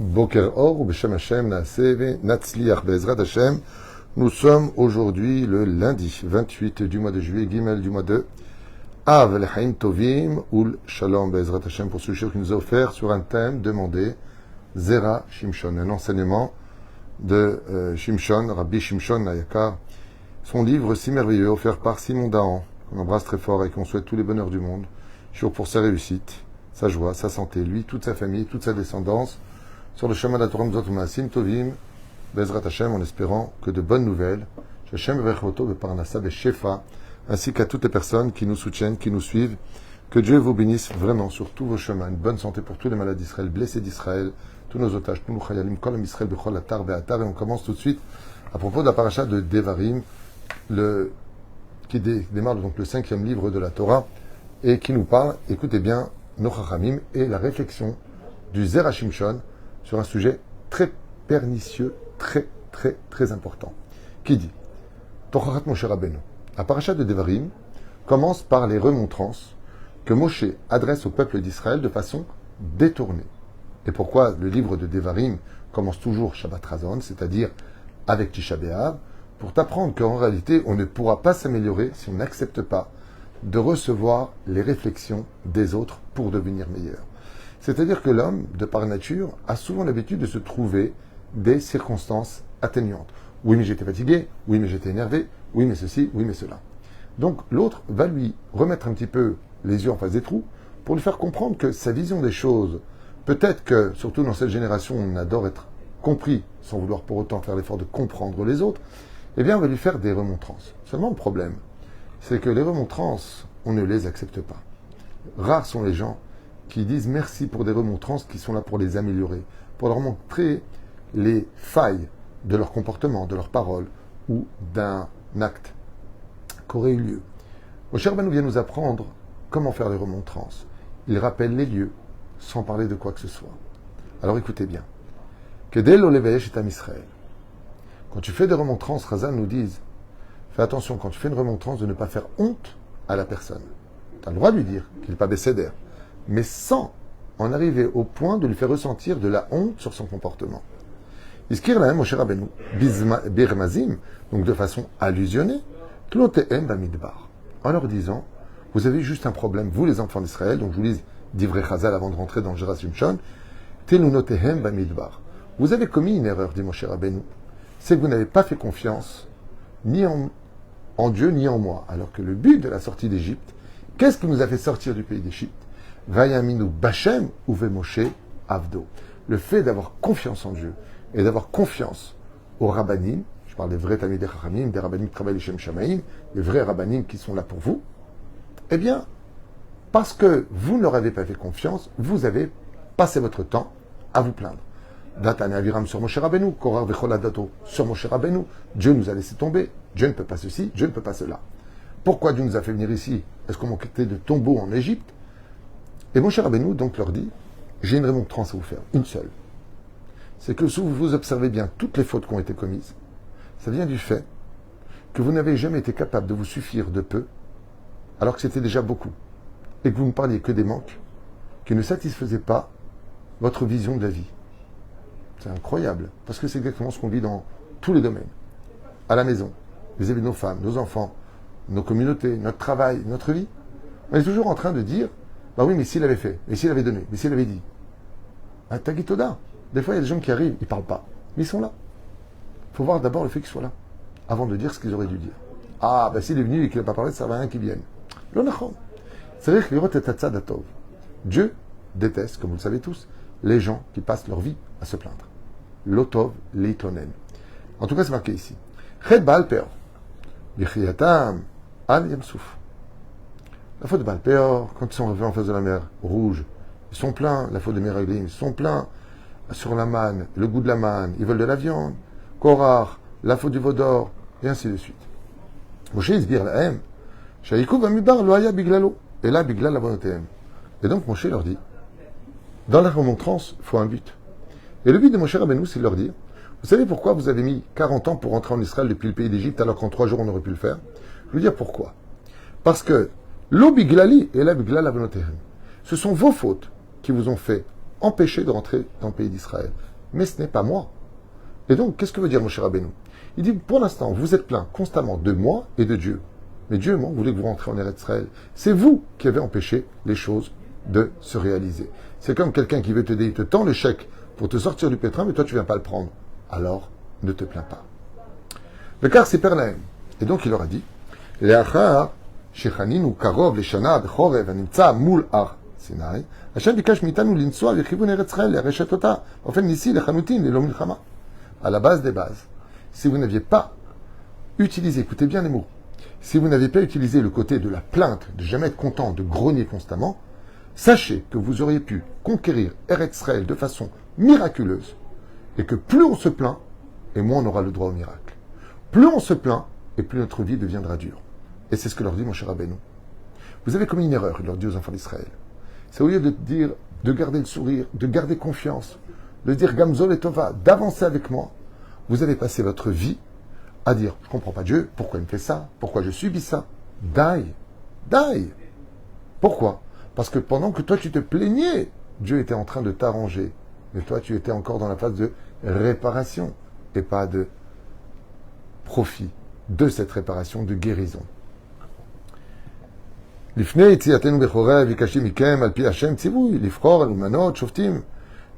Boker Or, Beshem Hashem, Naaseh, Natsliach, Bezrat Hashem. Nous sommes aujourd'hui le lundi 28 du mois de juillet, Gimel du mois de Av, Lechaim Tovim, Ul Shalom, Bezrat Hashem, pour ce jour qui nous a offert sur un thème demandé, Zera Shimshon, un enseignement de Shimshon, Rabbi Shimshon Ayakar. Son livre si merveilleux, offert par Simon Dahan, qu'on embrasse très fort et qu'on souhaite tous les bonheurs du monde, pour sa réussite, sa joie, sa santé, lui, toute sa famille, toute sa descendance, sur le chemin de la Torah Mzot Maasim Tovim, Bezrat Hashem, en espérant que de bonnes nouvelles, Hashem Bechoto Beparnasa Beshefa, ainsi qu'à toutes les personnes qui nous soutiennent, qui nous suivent, que Dieu vous bénisse vraiment sur tous vos chemins, une bonne santé pour tous les malades d'Israël, blessés d'Israël, tous nos otages, tous nos chayalim, kol Israël, bechol atar ve'atar, et on commence tout de suite à propos de la paracha de Devarim, qui démarre donc le 5e livre de la Torah, et qui nous parle, écoutez bien, nos chachamim, et la réflexion du Zera Shimshon sur un sujet très pernicieux, très important, qui dit, Tocharat Moshe Rabbeinu. La paracha de Devarim commence par les remontrances que Moshe adresse au peuple d'Israël de façon détournée. Et pourquoi le livre de Devarim commence toujours Shabbat Razon, c'est-à-dire avec Tisha B'Av, pour t'apprendre qu'en réalité, on ne pourra pas s'améliorer si on n'accepte pas de recevoir les réflexions des autres pour devenir meilleur. C'est-à-dire que l'homme, de par nature, a souvent l'habitude de se trouver des circonstances atténuantes. Oui, mais j'étais fatigué, oui, mais j'étais énervé, oui, mais ceci, oui, mais cela. Donc l'autre va lui remettre un petit peu les yeux en face des trous pour lui faire comprendre que sa vision des choses, peut-être que, surtout dans cette génération, on adore être compris sans vouloir pour autant faire l'effort de comprendre les autres, eh bien on va lui faire des remontrances. Seulement le problème, c'est que les remontrances, on ne les accepte pas. Rares sont les gens qui disent merci pour des remontrances qui sont là pour les améliorer, pour leur montrer les failles de leur comportement, de leurs paroles ou d'un acte qu'aurait eu lieu. Moshe Rabbeinu vient nous apprendre comment faire les remontrances. Il rappelle les lieux sans parler de quoi que ce soit. Alors écoutez bien. Kedel oleveyesh etam Israël. Quand tu fais des remontrances, Razal nous dit, fais attention quand tu fais une remontrance de ne pas faire honte à la personne. Tu as le droit de lui dire qu'il n'est pas bécédère, mais sans en arriver au point de lui faire ressentir de la honte sur son comportement. Iskir lahem Moshe Rabbeinu, birmazim, donc de façon allusionnée, tlotehem bamidbar, en leur disant, vous avez juste un problème, vous les enfants d'Israël, donc je vous lis d'Ivrei Chazal avant de rentrer dans le Zera Shimshon, telunotehem bamidbar. Vous avez commis une erreur, dit Moshe Rabbeinu, c'est que vous n'avez pas fait confiance ni en Dieu ni en moi, alors que le but de la sortie d'Égypte, qu'est-ce qui nous a fait sortir du pays d'Égypte? Vayaminu Bachem uve Moshe Avdo. Le fait d'avoir confiance en Dieu et d'avoir confiance aux rabbanim, je parle des vrais Talmidei Chachamim, des rabbanim qui travaillent les Shem Shamaim, les vrais rabbanim qui sont là pour vous, eh bien, parce que vous ne leur avez pas fait confiance, vous avez passé votre temps à vous plaindre. Datane Aviram sur Moshe Rabbeinu, Korar Vecholadato sur Moshe Rabbeinu, Dieu nous a laissé tomber, Dieu ne peut pas ceci, Dieu ne peut pas cela. Pourquoi Dieu nous a fait venir ici? Est-ce qu'on manquait de tombeaux en Égypte? Et Moshe Rabbeinu donc leur dit, j'ai une remontrance à vous faire, une seule. C'est que si vous observez bien toutes les fautes qui ont été commises, ça vient du fait que vous n'avez jamais été capable de vous suffire de peu, alors que c'était déjà beaucoup, et que vous ne parliez que des manques qui ne satisfaisaient pas votre vision de la vie. C'est incroyable, parce que c'est exactement ce qu'on vit dans tous les domaines. À la maison, vis-à-vis de nos femmes, nos enfants, nos communautés, notre travail, notre vie. On est toujours en train de dire, bah oui, mais s'il avait fait, mais s'il avait donné, mais s'il avait dit. Ah, Tagitoda. Des fois, il y a des gens qui arrivent, ils ne parlent pas, mais ils sont là. Il faut voir d'abord le fait qu'ils soient là, avant de dire ce qu'ils auraient dû dire. Ah, bah s'il est venu et qu'il n'a pas parlé, ça ne va rien qu'ils viennent. C'est vrai que Dieu déteste, comme vous le savez tous, les gens qui passent leur vie à se plaindre. Lotov leitonen. En tout cas, c'est marqué ici. Chet Baal Peor. Bichiyatam al Yamsouf. La faute de Baal Peor, quand ils sont arrivés en face de la mer Rouge, ils sont pleins, la faute de Meraglim, ils sont pleins sur la manne, le goût de la manne, ils veulent de la viande. Korar, la faute du veau d'or, et ainsi de suite. Moshe Isbir Lahem, Shaïkou Bamibar Loaya Biglalo, et là Biglal Avonotehem. Et donc Moshe leur dit, dans la remontrance, il faut un but. Et le but de Moshe Rabbeinu, c'est de leur dire, vous savez pourquoi vous avez mis 40 ans pour rentrer en Israël depuis le pays d'Égypte, alors qu'en 3 jours on aurait pu le faire? Je veux dire pourquoi. Parce que l'O Biglali et la Biglal Avonotehem, ce sont vos fautes qui vous ont fait empêché de rentrer dans le pays d'Israël. Mais ce n'est pas moi. Et donc, qu'est-ce que veut dire Moshe Rabbeinu? Il dit, pour l'instant, vous êtes plein constamment de moi et de Dieu. Mais Dieu, moi, voulait que vous rentriez en Eretz Israël. C'est vous qui avez empêché les choses de se réaliser. C'est comme quelqu'un qui veut t'aider, il te tend le chèque pour te sortir du pétrin, mais toi, tu ne viens pas le prendre. Alors, ne te plains pas. Le car, c'est Perlaem. Et donc, il leur a dit, Leachar, Shechaninu, Karov, Leshana, Bechorev, Animtza, Moul, Ar, Sinai, Hashem bikash mitanu linsua, Vechivun Eretz Israël, Reshetota, Ofen Nissi, Lechanutin, Lelo Milchama. À la base des bases, si vous n'aviez pas utilisé, écoutez bien les mots, si vous n'avez pas utilisé le côté de la plainte, de jamais être content, de grogner constamment, sachez que vous auriez pu conquérir Eretz Israël de façon miraculeuse, et que plus on se plaint, et moins on aura le droit au miracle. Plus on se plaint, et plus notre vie deviendra dure. Et c'est ce que leur dit mon cher Rabbeinu. Vous avez commis une erreur, il leur dit aux enfants d'Israël. C'est au lieu de dire, de garder le sourire, de garder confiance, de dire Gamzol et Tova, d'avancer avec moi, vous avez passé votre vie à dire, je ne comprends pas Dieu, pourquoi il me fait ça, pourquoi je subis ça. Die. Pourquoi? Parce que pendant que toi tu te plaignais, Dieu était en train de t'arranger. Mais toi tu étais encore dans la phase de réparation et pas de profit de cette réparation, de guérison. לפני יציאתנו בכורי ביקשתי מכם על פי השם ציווי לבחור על אומנות שופטים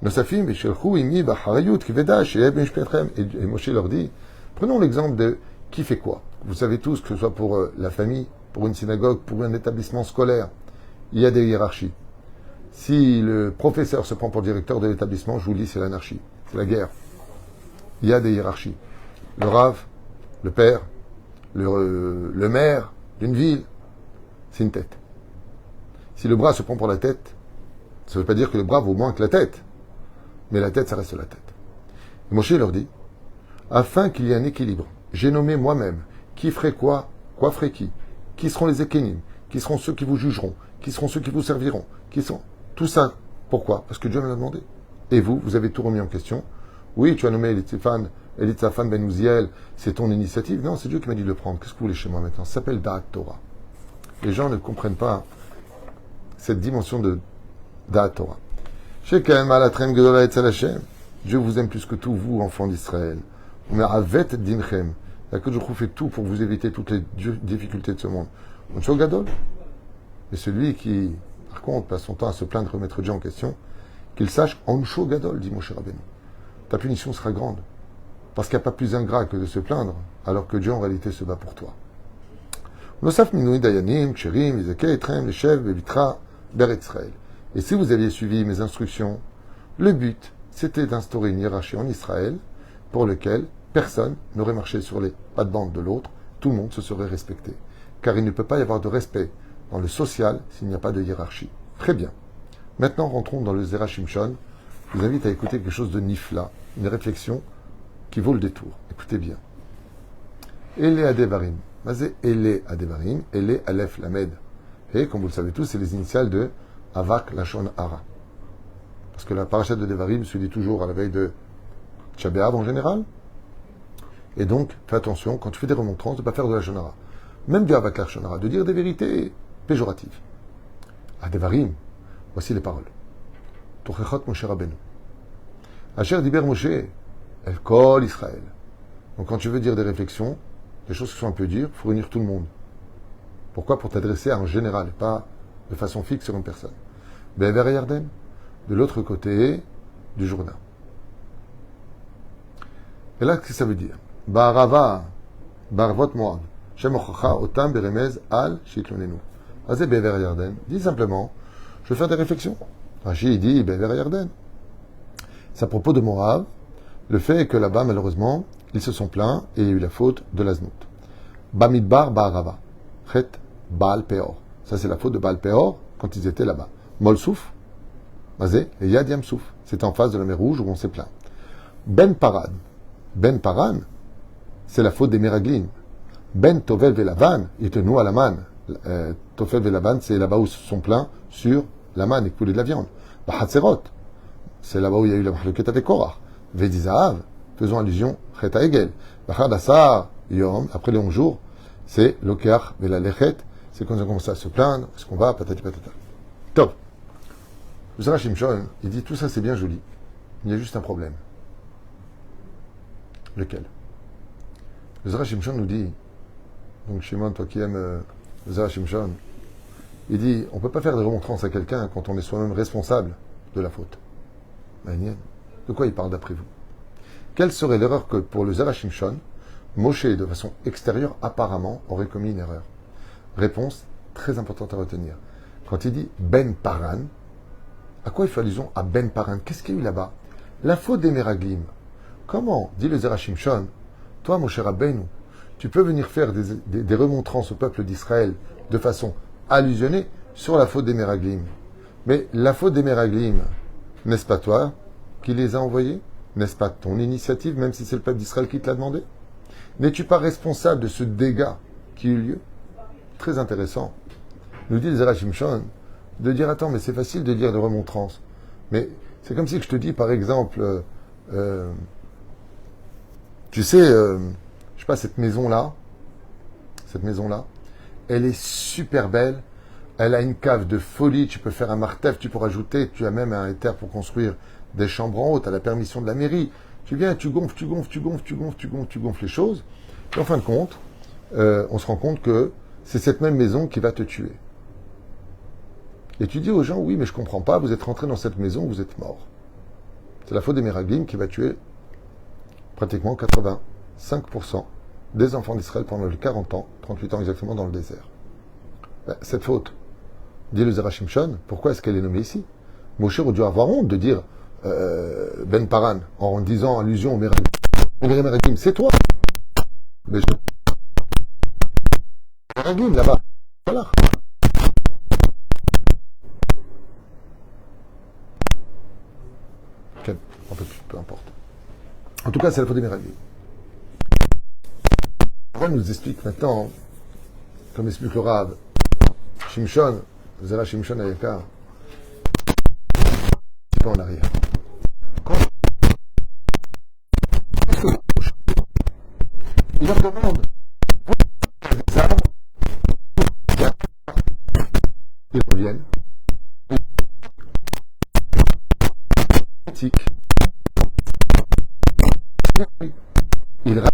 נוספים ושלחו עמי באחריות כבדה שיהיה במשפטכם. Et Moshe leur dit, prenons l'exemple de qui fait quoi. Vous savez tous que ce soit pour la famille, pour une synagogue, pour un établissement scolaire, il y a des hiérarchies. Si le professeur se prend pour directeur de l'établissement, je vous le dis, c'est l'anarchie, c'est la guerre. Il y a des hiérarchies. Le Rav, le père, le maire d'une ville, c'est une tête. Si le bras se prend pour la tête, ça ne veut pas dire que le bras vaut moins que la tête. Mais la tête, ça reste la tête. Et Moshe leur dit, afin qu'il y ait un équilibre, j'ai nommé moi-même qui ferait quoi ferait qui seront les ékénim, qui seront ceux qui vous jugeront, qui seront ceux qui vous serviront, qui sont... Tout ça, pourquoi? Parce que Dieu me l'a demandé. Et vous, vous avez tout remis en question. Oui, tu as nommé Elitzaphan Ben Uziel, c'est ton initiative. Non, c'est Dieu qui m'a dit de le prendre. Qu'est-ce que vous voulez chez moi maintenant? Ça s'appelle Da'at Torah. Les gens ne comprennent pas cette dimension de Da'at Torah. Dieu vous aime plus que tout, vous, enfants d'Israël. Que je fait tout pour vous éviter toutes les difficultés de ce monde. Et celui qui, par contre, passe son temps à se plaindre, remettre Dieu en question, qu'il sache, Ansho Gadol, dit Moshe Rabbeinu. Ta punition sera grande. Parce qu'il n'y a pas plus ingrat que de se plaindre, alors que Dieu, en réalité, se bat pour toi. Et si vous aviez suivi mes instructions, le but, c'était d'instaurer une hiérarchie en Israël pour lequel personne n'aurait marché sur les pattes-bandes de l'autre, tout le monde se serait respecté. Car il ne peut pas y avoir de respect dans le social s'il n'y a pas de hiérarchie. Très bien. Maintenant, rentrons dans le Zera Shimshon. Je vous invite à écouter quelque chose de nifla, une réflexion qui vaut le détour. Écoutez bien. Ele Adevarim. Mazé Ele Adevarim, Ele Aleph Lamed. Et comme vous le savez tous, c'est les initiales de Avak Lashon Hara. Parce que la parachat de Devarim se dit toujours à la veille de Tisha B'Av en général. Et donc, fais attention, quand tu fais des remontrances, de ne pas faire de la Lashon Hara. Même du Avak Lashon Hara, de dire des vérités péjoratives. À Devarim, voici les paroles. Tochechot Moshe Rabbeinu. Asher Diber Moshe, El Kol Israël. Donc quand tu veux dire des réflexions, des choses qui sont un peu dures, il faut réunir tout le monde. Pourquoi? Pour t'adresser à un général, pas de façon fixe sur une personne. Be'ever Yarden, de l'autre côté du Jourdain. Et là, qu'est-ce que ça veut dire? Ba'arava, Ba'arvot Moab, Shem Ochacha, Otam Beremez, Al, Shitlonenu. Azé Be'ever Yarden, dis simplement, je vais faire des réflexions. Rashi dit Be'ever Yarden. C'est à propos de Moab, le fait est que là-bas, malheureusement, ils se sont plaints et il y a eu la faute de l'Aznout. Bamidbar Ba'arava, Chet Baal Peor. Ça, c'est la faute de Baal Peor quand ils étaient là-bas. Molsouf, Mazé, et Yad Yamsouf. C'est en face de la mer Rouge où on s'est plaint. Ben Paran. Ben Paran, c'est la faute des Meraglim. Ben Tovel Velavan, il te noue à la manne. Tovel Velavan, c'est là-bas où ils se sont plaints sur la manne et couler de la viande. Bahatzerot, c'est là-bas où il y a eu la Mahloket avec Korach. Vedizahav, faisons allusion, Chet Egel. Bachadassar, Yom, après les 11 jours, c'est Lokeach Velalechet, c'est quand ils ont commencé à se plaindre, est-ce qu'on va, patati patata. Top. Le Zera Shimshon, il dit tout ça c'est bien joli. Il y a juste un problème. Lequel? Le Zera Shimshon nous dit, donc Shimon, toi qui aimes le Zera Shimshon, il dit on ne peut pas faire des remontrances à quelqu'un quand on est soi-même responsable de la faute. De quoi il parle d'après vous? Quelle serait l'erreur que pour le Zera Shimshon, Moshe, de façon extérieure, apparemment, aurait commis une erreur? Réponse très importante à retenir. Quand il dit Ben Paran, à quoi il fait allusion à Ben Paran? Qu'est-ce qu'il y a eu là-bas? La faute des Meraglim. Comment, dit le Zera Shimshon, toi, Moshe Rabbeinu, tu peux venir faire des remontrances au peuple d'Israël de façon allusionnée sur la faute des Meraglim. Mais la faute des Meraglim, n'est-ce pas toi qui les a envoyés? N'est-ce pas ton initiative, même si c'est le peuple d'Israël qui te l'a demandé? N'es-tu pas responsable de ce dégât qui eut lieu? Très intéressant. Nous dit le Zera Shimshon de dire attends, mais c'est facile de dire de remontrance. Mais c'est comme si je te dis, par exemple, tu sais, je sais pas, cette maison-là, elle est super belle. Elle a une cave de folie. Tu peux faire un martef, tu peux rajouter. Tu as même un éther pour construire des chambres en haut. Tu as la permission de la mairie. Tu viens, tu gonfles les choses. Et en fin de compte, on se rend compte que c'est cette même maison qui va te tuer. Et tu dis aux gens, oui, mais je comprends pas, vous êtes rentré dans cette maison, vous êtes mort. C'est la faute des Meraglim qui va tuer pratiquement 85% des enfants d'Israël pendant les 40 ans, 38 ans exactement dans le désert. Cette faute, dit le Zera Shimshon, pourquoi est-ce qu'elle est nommée ici? Moshe aurait dû avoir honte de dire Ben Paran, en disant allusion aux Meraglim. C'est toi. Mais Meraglim, là-bas. Voilà. Un peu plus, peu importe. En tout cas, c'est la faute des Meraglim. On nous explique maintenant, comme explique le Rav, Shimshon, Zera Shimshon Ayakar, c'est pas en arrière. Il leur demande des arbres, ils reviennent. Antique. Ils racontent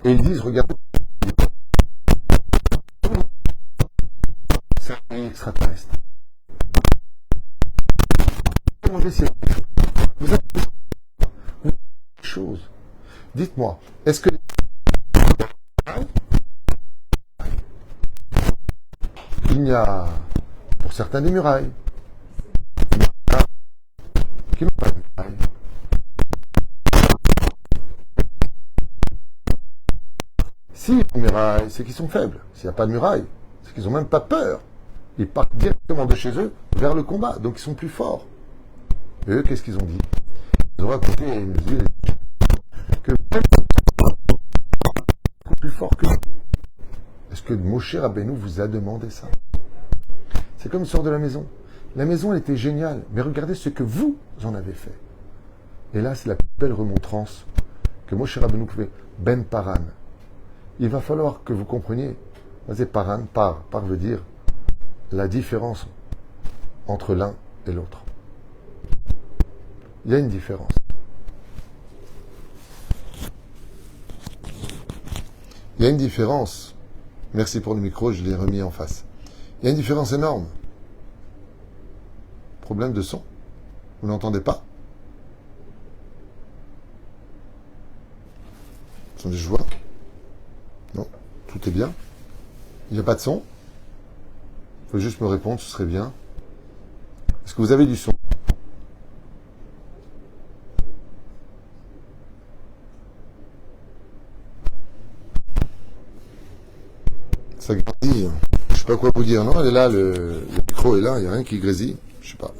et ils disent regarde, c'est un extraterrestre. Demandez si vous avez des choses. Dites-moi, est-ce que il y a pour certains des murailles qui n'ont pas de murailles? S'il y a des murailles, c'est qu'ils sont faibles. S'il n'y a pas de murailles, c'est qu'ils n'ont même pas peur. Ils partent directement de chez eux vers le combat, donc ils sont plus forts. Et eux, qu'est-ce qu'ils ont dit? Ils ont raconté et ils nous disent que même plus fort que nous. Est-ce que Moshe Rabbeinu vous a demandé ça? C'est comme il sort de la maison. La maison, elle était géniale, mais regardez ce que vous en avez fait. Et là, c'est la plus belle remontrance que Moshe Rabbeinu pouvait. Ben Paran. Il va falloir que vous compreniez. C'est Paran, par veut dire la différence entre l'un et l'autre. Il y a une différence. Il y a une différence. Merci pour le micro, je l'ai remis en face. Il y a une différence énorme. Problème de son. Vous n'entendez pas? Attendez, je vois. Non, tout est bien. Il n'y a pas de son. Il faut juste me répondre, ce serait bien. Est-ce que vous avez du son? Ça grésille. Je sais pas quoi vous dire. Non, elle est là, le micro est là, il n'y a rien qui grésille. Je sais pas.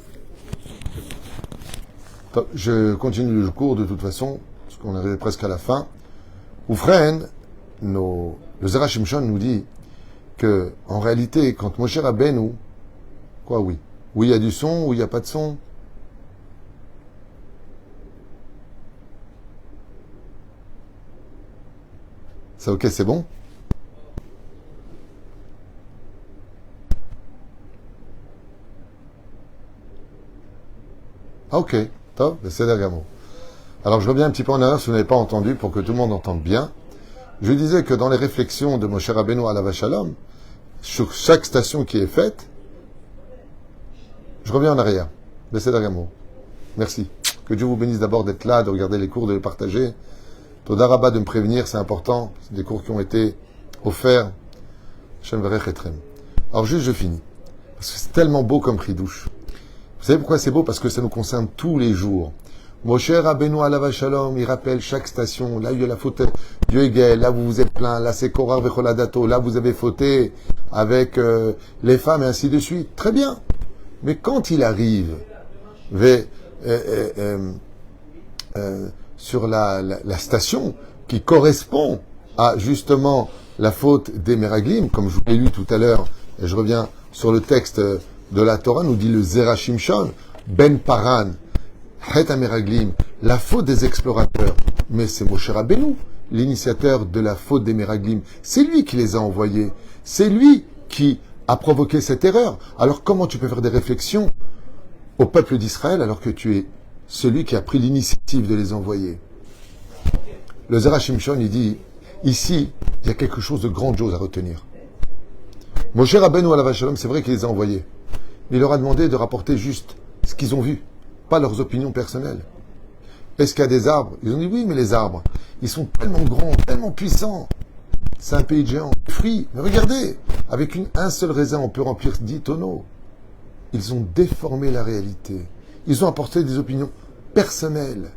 Je continue le cours de toute façon, parce qu'on arrive presque à la fin. Oufren, le Zera Shimshon nous dit que, en réalité, quand Moshe Rabbeinu, quoi, oui, où il y a du son, où il n'y a pas de son. Ça, ok, c'est bon? Ok, top, c'est d'Agamo. Alors je reviens un petit peu en arrière si vous n'avez pas entendu pour que tout le monde entende bien. Je disais que dans les réflexions de Moshe Rabbeinu alav Shalom, sur chaque station qui est faite, je reviens en arrière. C'est d'Agamo. Merci. Que Dieu vous bénisse d'abord d'être là, de regarder les cours, de les partager. Toda Rabba de me prévenir, c'est important. C'est des cours qui ont été offerts. Shem Verech Etrem. Alors juste je finis. Parce que c'est tellement beau comme Chidouche. Vous savez pourquoi c'est beau? Parce que ça nous concerne tous les jours. Moshe Rabbeinu alav Shalom, il rappelle chaque station. Là, il y a la faute du Hegel. Là, vous vous êtes plaint. Là, c'est Korah Vecholadato. Là, vous avez fauté avec les femmes et ainsi de suite. Très bien. Mais quand il arrive sur la station qui correspond à justement la faute des Meraglim, comme je vous l'ai lu tout à l'heure, et je reviens sur le texte de la Torah, nous dit le Zera Shimshon, Ben Paran, Het HaMeraglim, la faute des explorateurs. Mais c'est Moshe Rabbeinu, l'initiateur de la faute des Meraglim. C'est lui qui les a envoyés. C'est lui qui a provoqué cette erreur. Alors comment tu peux faire des réflexions au peuple d'Israël alors que tu es celui qui a pris l'initiative de les envoyer? Le Zera Shimshon, il dit, ici, il y a quelque chose de grandiose à retenir. Moshe Rabbeinu alav Shalom, c'est vrai qu'il les a envoyés. Mais il leur a demandé de rapporter juste ce qu'ils ont vu, pas leurs opinions personnelles. Est-ce qu'il y a des arbres? Ils ont dit oui, mais les arbres, ils sont tellement grands, tellement puissants. C'est un pays de géants. Fruits, mais regardez, avec un seul raisin, on peut remplir 10 tonneaux. Ils ont déformé la réalité. Ils ont apporté des opinions personnelles.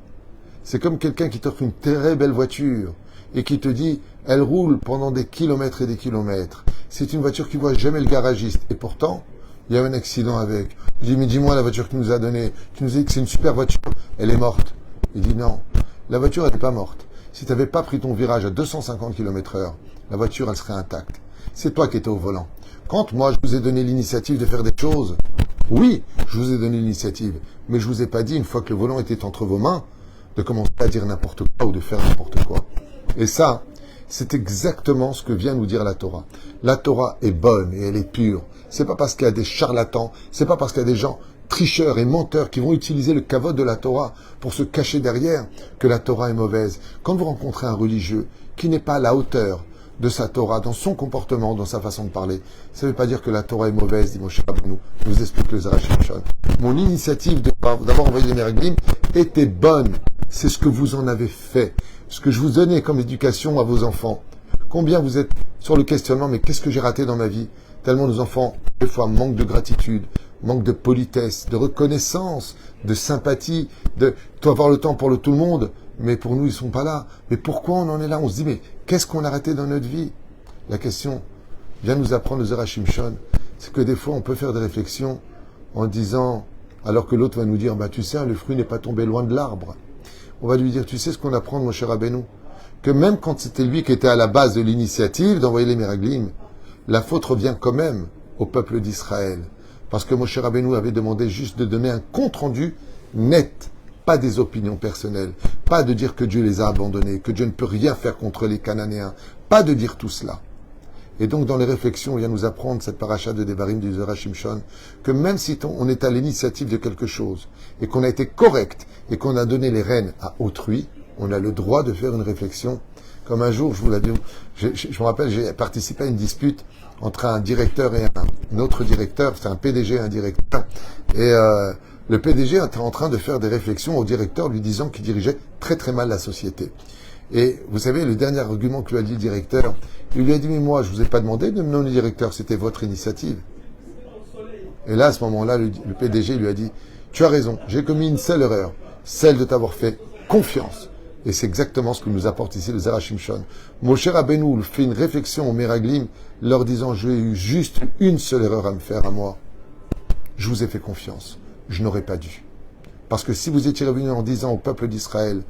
C'est comme quelqu'un qui t'offre une très belle voiture et qui te dit, elle roule pendant des kilomètres et des kilomètres. C'est une voiture qui voit jamais le garagiste. Et pourtant, il y a eu un accident avec. Je dis, mais dis-moi la voiture que tu nous as donnée. Tu nous as dit que c'est une super voiture. Elle est morte. Il dit, non, la voiture, elle n'est pas morte. Si tu n'avais pas pris ton virage à 250 km/h, la voiture, elle serait intacte. C'est toi qui étais au volant. Quand moi, je vous ai donné l'initiative de faire des choses, oui, je vous ai donné l'initiative, mais je vous ai pas dit, une fois que le volant était entre vos mains, de commencer à dire n'importe quoi ou de faire n'importe quoi. Et ça, c'est exactement ce que vient nous dire la Torah. La Torah est bonne et elle est pure. C'est pas parce qu'il y a des charlatans, c'est pas parce qu'il y a des gens tricheurs et menteurs qui vont utiliser le kavod de la Torah pour se cacher derrière que la Torah est mauvaise. Quand vous rencontrez un religieux qui n'est pas à la hauteur de sa Torah, dans son comportement, dans sa façon de parler, ça ne veut pas dire que la Torah est mauvaise, dit Moshe Rabbeinu, nous explique le Zera Shimshon. Mon initiative d'avoir envoyé les Meraglim était bonne. C'est ce que vous en avez fait. Ce que je vous donnais comme éducation à vos enfants. Combien vous êtes sur le questionnement, mais qu'est-ce que j'ai raté dans ma vie? Tellement nos enfants, des fois, manquent de gratitude, manquent de politesse, de reconnaissance, de sympathie, de avoir le temps pour tout le monde, mais pour nous, ils sont pas là. Mais pourquoi on en est là? On se dit, mais qu'est-ce qu'on a raté dans notre vie? La question vient nous apprendre le Zera Shimshon, c'est que des fois, on peut faire des réflexions en disant, alors que l'autre va nous dire, bah tu sais, le fruit n'est pas tombé loin de l'arbre. On va lui dire, tu sais ce qu'on apprend de Moshe Rabbeinu? Que même quand c'était lui qui était à la base de l'initiative d'envoyer les Meraglim, la faute revient quand même au peuple d'Israël. Parce que Moshe Rabbeinu avait demandé juste de donner un compte-rendu net, pas des opinions personnelles, pas de dire que Dieu les a abandonnés, que Dieu ne peut rien faire contre les Cananéens, pas de dire tout cela. Et donc dans les réflexions, il vient nous apprendre cette paracha de Devarim du Zera Shimshon, que même si on est à l'initiative de quelque chose, et qu'on a été correct, et qu'on a donné les rênes à autrui, on a le droit de faire une réflexion. Comme un jour, je vous l'ai dit, je me rappelle, j'ai participé à une dispute entre un directeur et un autre directeur, c'est un PDG et un directeur. Et le PDG était en train de faire des réflexions au directeur, lui disant qu'il dirigeait très très mal la société. Et vous savez, le dernier argument que lui a dit le directeur, il lui a dit, mais moi, je vous ai pas demandé de me nommer directeur, c'était votre initiative. Et là, à ce moment-là, le PDG lui a dit, tu as raison, j'ai commis une seule erreur, celle de t'avoir fait confiance. Et c'est exactement ce que nous apporte ici le Zera Shimshon. Moshe Rabbeinu fait une réflexion aux Meraglim, leur disant, j'ai eu juste une seule erreur à me faire à moi. Je vous ai fait confiance. Je n'aurais pas dû. Parce que si vous étiez revenu en disant au peuple d'Israël,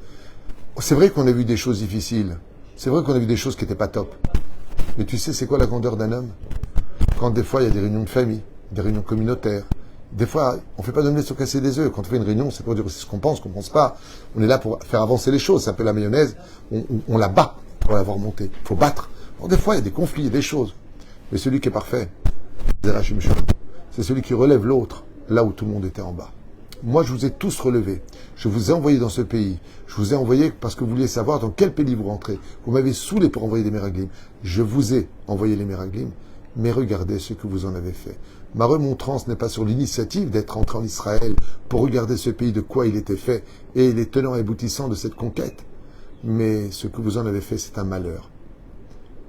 c'est vrai qu'on a vu des choses difficiles. C'est vrai qu'on a vu des choses qui n'étaient pas top. Mais tu sais, c'est quoi la grandeur d'un homme? Quand des fois, il y a des réunions de famille, des réunions communautaires. Des fois, on ne fait pas d'omelette sur casser des œufs. Quand on fait une réunion, c'est pour dire ce qu'on pense pas. On est là pour faire avancer les choses. C'est un peu la mayonnaise. On la bat pour l'avoir montée. Il faut battre. Alors, des fois, il y a des conflits, il y a des choses. Mais celui qui est parfait, c'est celui qui relève l'autre là où tout le monde était en bas. Moi, je vous ai tous relevés. Je vous ai envoyé dans ce pays. Je vous ai envoyé parce que vous vouliez savoir dans quel pays vous rentrez. Vous m'avez saoulé pour envoyer des Meraglim. Je vous ai envoyé les Meraglim, mais regardez ce que vous en avez fait. Ma remontrance n'est pas sur l'initiative d'être entré en Israël pour regarder ce pays de quoi il était fait et les tenants et aboutissants de cette conquête. Mais ce que vous en avez fait, c'est un malheur.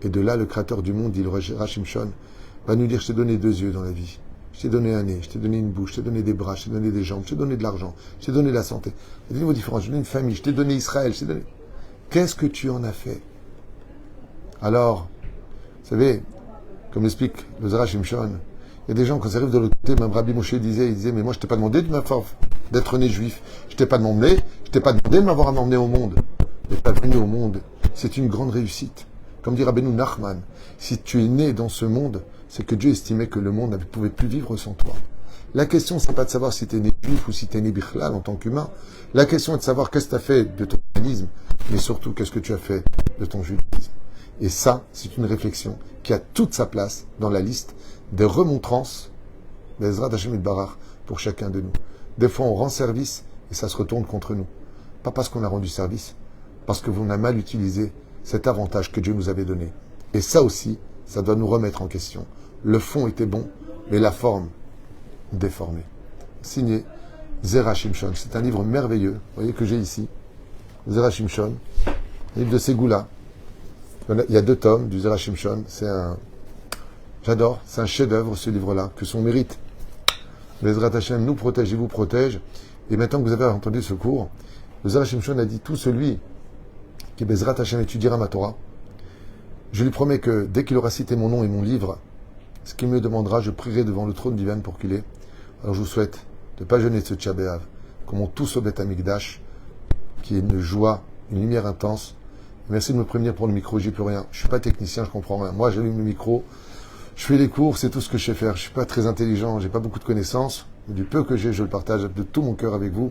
Et de là, le créateur du monde, dit le Rachim Shon, va nous dire, je t'ai donné 2 yeux dans la vie. Je t'ai donné un nez, je t'ai donné une bouche, je t'ai donné des bras, je t'ai donné des jambes, je t'ai donné de l'argent, je t'ai donné la santé. Il y a des niveaux différents, je t'ai donné une famille, je t'ai donné Israël, je t'ai donné... Qu'est-ce que tu en as fait? Alors, vous savez, comme l'explique le Zera Shimshon, il y a des gens, quand ça arrive de l'autre côté, même Rabbi Moshe disait, mais moi je t'ai pas demandé de d'être né juif. Je t'ai pas demandé de m'avoir emmené au monde. D'être pas venu au monde, c'est une grande réussite. Comme dit Rabbeinu Nachman, si tu es né dans ce monde, c'est que Dieu estimait que le monde ne pouvait plus vivre sans toi. La question, c'est pas de savoir si tu es né juif ou si tu es né bichlal en tant qu'humain. La question est de savoir qu'est-ce que tu as fait de ton humanisme, mais surtout qu'est-ce que tu as fait de ton judaïsme. Et ça, c'est une réflexion qui a toute sa place dans la liste des remontrances d'Ezrat Hashem Yitbarach pour chacun de nous. Des fois, on rend service et ça se retourne contre nous. Pas parce qu'on a rendu service, parce qu'on a mal utilisé cet avantage que Dieu nous avait donné. Et ça aussi, ça doit nous remettre en question. Le fond était bon, mais la forme déformée. Signé Zera Shimshon. C'est un livre merveilleux, vous voyez, que j'ai ici. Zera Shimshon, livre de Ségoula. Il y a 2 tomes du Zera Shimshon. J'adore, c'est un chef-d'œuvre ce livre-là, que son mérite. Bezrat Hashem nous protège et vous protège. Et maintenant que vous avez entendu ce cours, le Zera Shimshon a dit, tout celui qui Bezrat Hashem étudiera ma Torah, je lui promets que dès qu'il aura cité mon nom et mon livre, ce qu'il me demandera, je prierai devant le trône divin pour qu'il ait. Alors je vous souhaite de ne pas jeûner ce Tcha B'Av, comme on tous au Beth Amikdash, qui est une joie, une lumière intense. Merci de me prévenir pour le micro, j'y peux rien. Je suis pas technicien, je comprends rien. Moi, j'allume le micro, je fais les cours, c'est tout ce que je sais faire. Je suis pas très intelligent, j'ai pas beaucoup de connaissances. Mais du peu que j'ai, je le partage de tout mon cœur avec vous,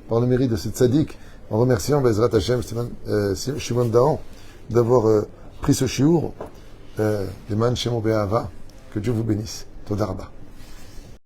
par le mérite de cette tzaddik, en remerciant Bezrat Hashem, Shimon Dahan, d'avoir pris ce shiur, les man Shemo Be'ava. Que Dieu vous bénisse. Toda Rabba.